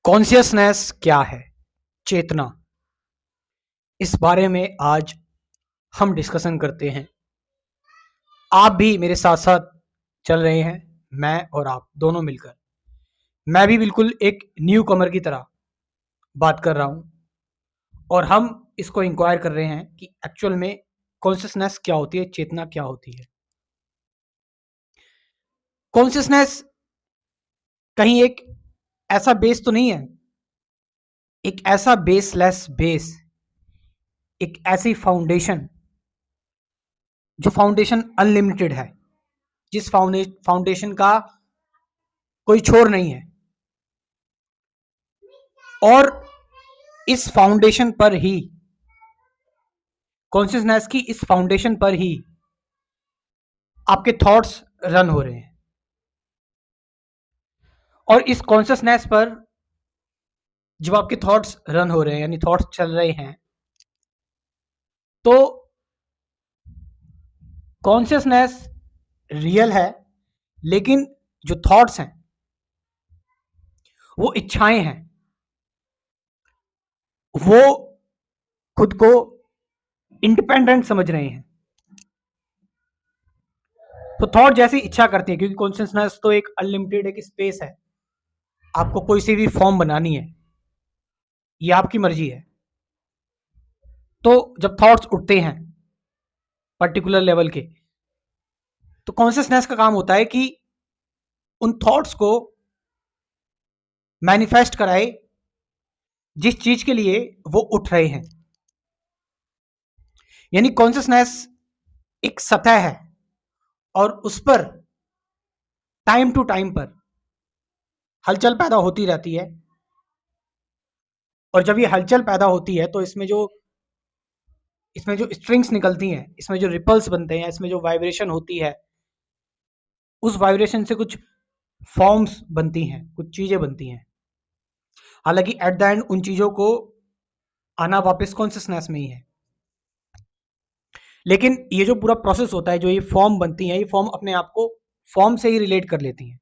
Consciousness क्या है? चेतना। इस बारे में आज हम डिस्कशन करते हैं। आप भी मेरे साथ साथ चल रहे हैं, मैं और आप दोनों मिलकर। मैं भी बिल्कुल एक न्यू कमर की तरह बात कर रहा हूँ और हम इसको इंक्वायर कर रहे हैं कि एक्चुअल में कॉन्शियसनेस क्या होती है, चेतना क्या होती है। कॉन्शियसनेस कहीं एक ऐसा बेस तो नहीं है, एक ऐसा बेसलेस बेस, एक ऐसी फाउंडेशन जो फाउंडेशन अनलिमिटेड है, जिस फाउंडेशन का कोई छोर नहीं है। और इस फाउंडेशन पर ही, कॉन्शियसनेस की इस फाउंडेशन पर ही आपके थॉट्स रन हो रहे हैं। और इस कॉन्शियसनेस पर जब आपके थॉट्स रन हो रहे हैं, यानी थॉट्स चल रहे हैं, तो कॉन्शियसनेस रियल है, लेकिन जो थॉट्स हैं वो इच्छाएं हैं, वो खुद को इंडिपेंडेंट समझ रहे हैं। तो थॉट जैसी इच्छा करती है, क्योंकि कॉन्शियसनेस तो एक अनलिमिटेड एक स्पेस है। आपको कोई सी भी फॉर्म बनानी है, ये आपकी मर्जी है। तो जब थॉट्स उठते हैं पर्टिकुलर लेवल के, तो कॉन्शियसनेस का काम होता है कि उन थॉट्स को मैनिफेस्ट कराए जिस चीज के लिए वो उठ रहे हैं। यानी कॉन्शियसनेस एक सतह है और उस पर टाइम टू टाइम पर हलचल पैदा होती रहती है। और जब ये हलचल पैदा होती है तो इसमें जो स्ट्रिंग्स निकलती हैं, इसमें जो रिपल्स बनते हैं, इसमें जो वाइब्रेशन होती है, उस वाइब्रेशन से कुछ फॉर्म्स बनती हैं, कुछ चीजें बनती हैं। हालांकि एट द एंड उन चीजों को आना वापस कॉन्शियसनेस में ही है। लेकिन ये जो पूरा प्रोसेस होता है, जो ये फॉर्म बनती है, ये फॉर्म अपने आप को फॉर्म से ही रिलेट कर लेती हैं।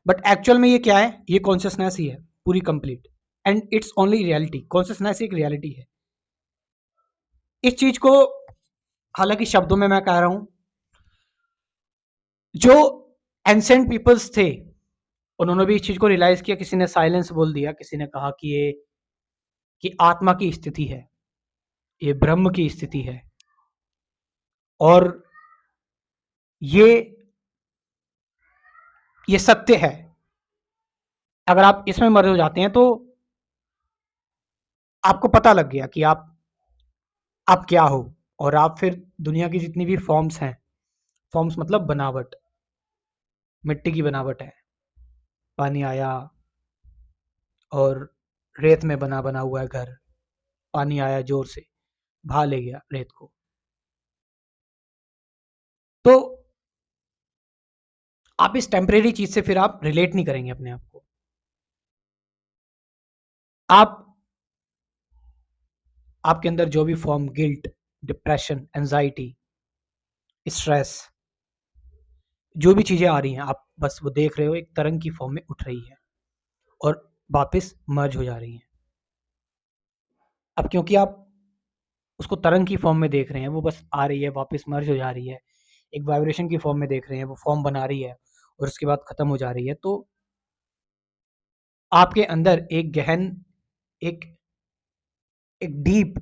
बट एक्चुअल में ये क्या है? ये कॉन्शियसनेस ही है, पूरी complete. And it's only reality. Consciousness एक रियलिटी है। इस चीज को हालांकि शब्दों में मैं कह रहा हूं, जो एंसेंट पीपल्स थे उन्होंने भी इस चीज को रियलाइज किया। किसी ने साइलेंस बोल दिया, किसी ने कहा कि ये कि आत्मा की स्थिति है, ये ब्रह्म की स्थिति है, और ये ये सत्य है। अगर आप इसमें मर हो जाते हैं तो आपको पता लग गया कि आप क्या हो। और आप फिर दुनिया की जितनी भी फॉर्म्स हैं, फॉर्म्स मतलब बनावट, मिट्टी की बनावट है, पानी आया और रेत में बना बना हुआ है घर, पानी आया जोर से भा ले गया रेत को। तो आप इस टेम्परेरी चीज से फिर आप रिलेट नहीं करेंगे अपने आप को। आप आपके अंदर जो भी form, guilt, depression, anxiety, stress, जो भी चीजें आ रही हैं, आप बस वो देख रहे हो, एक तरंग की फॉर्म में उठ रही है और वापस मर्ज हो जा रही है। अब क्योंकि आप उसको तरंग की फॉर्म में देख रहे हैं, वो बस आ रही है, वापस मर्ज हो जा रही है, एक वाइब्रेशन की फॉर्म में देख रहे हैं, वो फॉर्म बना रही है और उसके बाद खत्म हो जा रही है। तो आपके अंदर एक गहन, एक एक डीप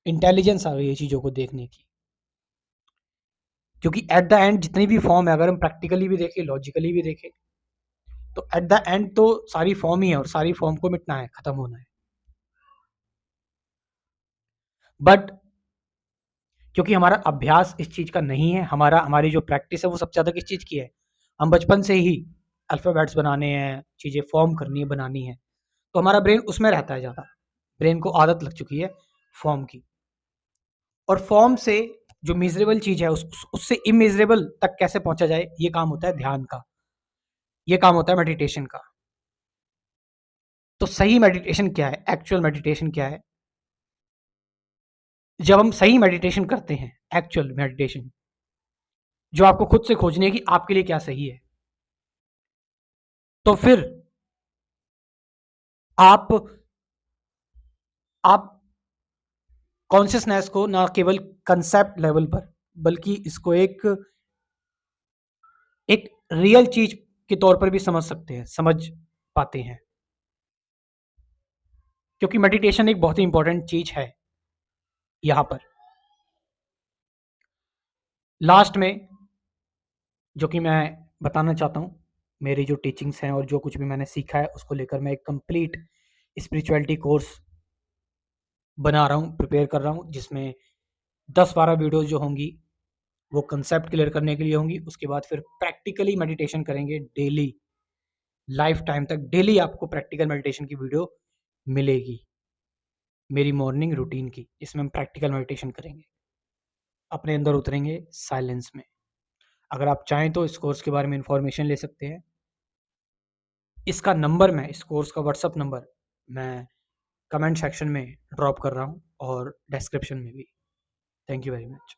इंटेलिजेंस आ गई है चीजों को देखने की। क्योंकि एट द एंड जितनी भी फॉर्म है, अगर हम प्रैक्टिकली भी देखें, लॉजिकली भी देखें, तो एट द एंड तो सारी फॉर्म ही है और सारी फॉर्म को मिटना है, खत्म होना है। बट क्योंकि हमारा अभ्यास इस चीज का नहीं है, हमारी जो प्रैक्टिस है वो सबसे ज्यादा किस चीज की है? हम बचपन से ही अल्फाबेट्स बनाने हैं, चीजें फॉर्म करनी है, बनानी है, तो हमारा ब्रेन उसमें रहता है ज्यादा। ब्रेन को आदत लग चुकी है फॉर्म की। और फॉर्म से जो मेजरेबल चीज है, उससे इमेजरेबल तक कैसे पहुंचा जाए, ये काम होता है ध्यान का, ये काम होता है मेडिटेशन का। तो सही मेडिटेशन क्या है, एक्चुअल मेडिटेशन क्या है? जब हम सही मेडिटेशन करते हैं, एक्चुअल मेडिटेशन, जो आपको खुद से खोजनी है कि आपके लिए क्या सही है। तो फिर आप आप कॉन्शियसनेस को ना केवल कंसेप्ट लेवल पर, बल्कि इसको एक एक रियल चीज के तौर पर भी समझ सकते हैं, समझ पाते हैं। क्योंकि मेडिटेशन एक बहुत ही इंपॉर्टेंट चीज है यहां पर। लास्ट में जो कि मैं बताना चाहता हूँ, मेरी जो टीचिंग्स हैं और जो कुछ भी मैंने सीखा है उसको लेकर मैं एक कंप्लीट स्पिरिचुअलिटी कोर्स बना रहा हूँ, प्रिपेयर कर रहा हूँ, जिसमें 10-12 वीडियोस जो होंगी वो कंसेप्ट क्लियर करने के लिए होंगी। उसके बाद फिर प्रैक्टिकली मेडिटेशन करेंगे डेली, लाइफ टाइम तक डेली आपको प्रैक्टिकल मेडिटेशन की वीडियो मिलेगी मेरी मॉर्निंग रूटीन की, जिसमें हम प्रैक्टिकल मेडिटेशन करेंगे, अपने अंदर उतरेंगे साइलेंस में। अगर आप चाहें तो इस कोर्स के बारे में इंफॉर्मेशन ले सकते हैं। इसका नंबर, मैं इस कोर्स का व्हाट्सअप नंबर मैं कमेंट सेक्शन में ड्रॉप कर रहा हूँ और डिस्क्रिप्शन में भी। Thank you very much.